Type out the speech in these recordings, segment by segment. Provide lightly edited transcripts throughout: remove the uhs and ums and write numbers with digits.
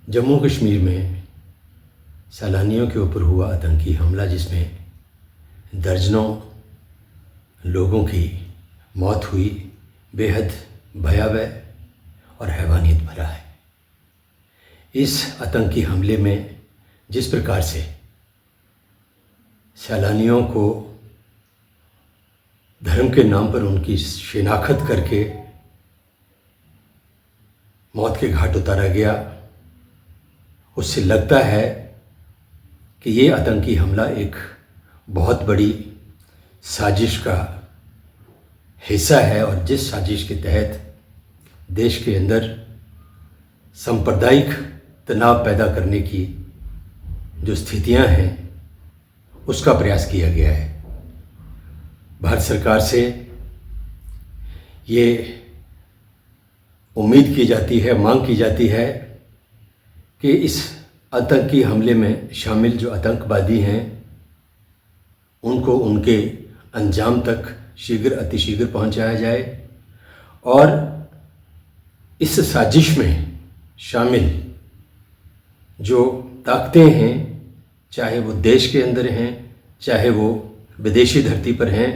जम्मू कश्मीर में सैलानियों के ऊपर हुआ आतंकी हमला जिसमें दर्जनों लोगों की मौत हुई, बेहद भयावह और हैवानियत भरा है। इस आतंकी हमले में जिस प्रकार से सैलानियों को धर्म के नाम पर उनकी शिनाख्त करके मौत के घाट उतारा गया, उससे लगता है कि ये आतंकी हमला एक बहुत बड़ी साजिश का हिस्सा है और जिस साजिश के तहत देश के अंदर सांप्रदायिक तनाव पैदा करने की जो स्थितियां हैं उसका प्रयास किया गया है। भारत सरकार से ये उम्मीद की जाती है, मांग की जाती है कि इस आतंकी हमले में शामिल जो आतंकवादी हैं उनको उनके अंजाम तक शीघ्र अतिशीघ्र पहुंचाया जाए और इस साजिश में शामिल जो ताकतें हैं, चाहे वो देश के अंदर हैं चाहे वो विदेशी धरती पर हैं,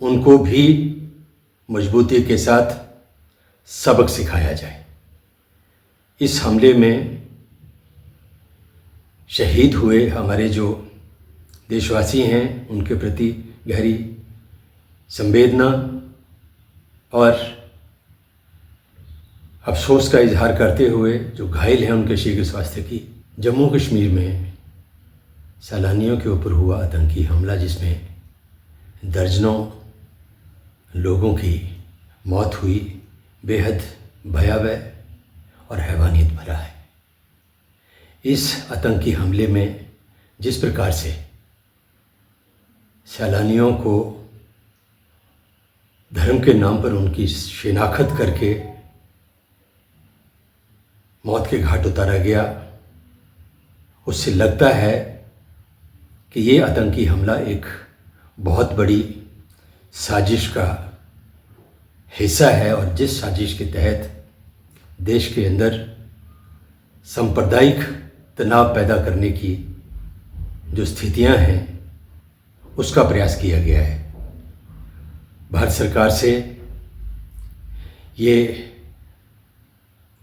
उनको भी मजबूती के साथ सबक सिखाया जाए। इस हमले में शहीद हुए हमारे जो देशवासी हैं उनके प्रति गहरी संवेदना और अफसोस का इजहार करते हुए जो घायल हैं उनके शीघ्र स्वास्थ्य की। जम्मू कश्मीर में सैलानियों के ऊपर हुआ आतंकी हमला जिसमें दर्जनों लोगों की मौत हुई, बेहद भयावह और हैवानियत भरा है। इस आतंकी हमले में जिस प्रकार से सैलानियों को धर्म के नाम पर उनकी शिनाख्त करके मौत के घाट उतारा गया, उससे लगता है कि ये आतंकी हमला एक बहुत बड़ी साजिश का हिस्सा है और जिस साजिश के तहत देश के अंदर सांप्रदायिक तनाव पैदा करने की जो स्थितियां हैं उसका प्रयास किया गया है। भारत सरकार से ये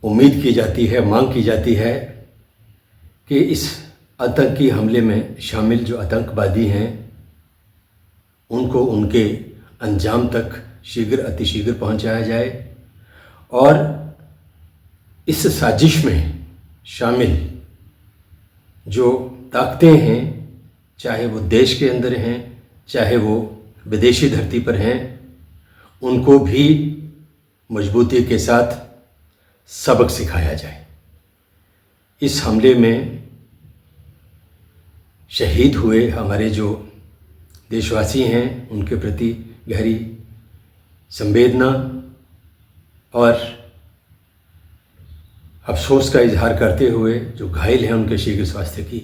उम्मीद की जाती है, मांग की जाती है कि इस आतंकी हमले में शामिल जो आतंकवादी हैं उनको उनके अंजाम तक शीघ्र अतिशीघ्र पहुंचाया जाए और इस साजिश में शामिल जो ताकतें हैं, चाहे वो देश के अंदर हैं चाहे वो विदेशी धरती पर हैं, उनको भी मजबूती के साथ सबक सिखाया जाए। इस हमले में शहीद हुए हमारे जो देशवासी हैं उनके प्रति गहरी संवेदना और अफसोस का इजहार करते हुए जो घायल हैं उनके शीघ्र स्वास्थ्य की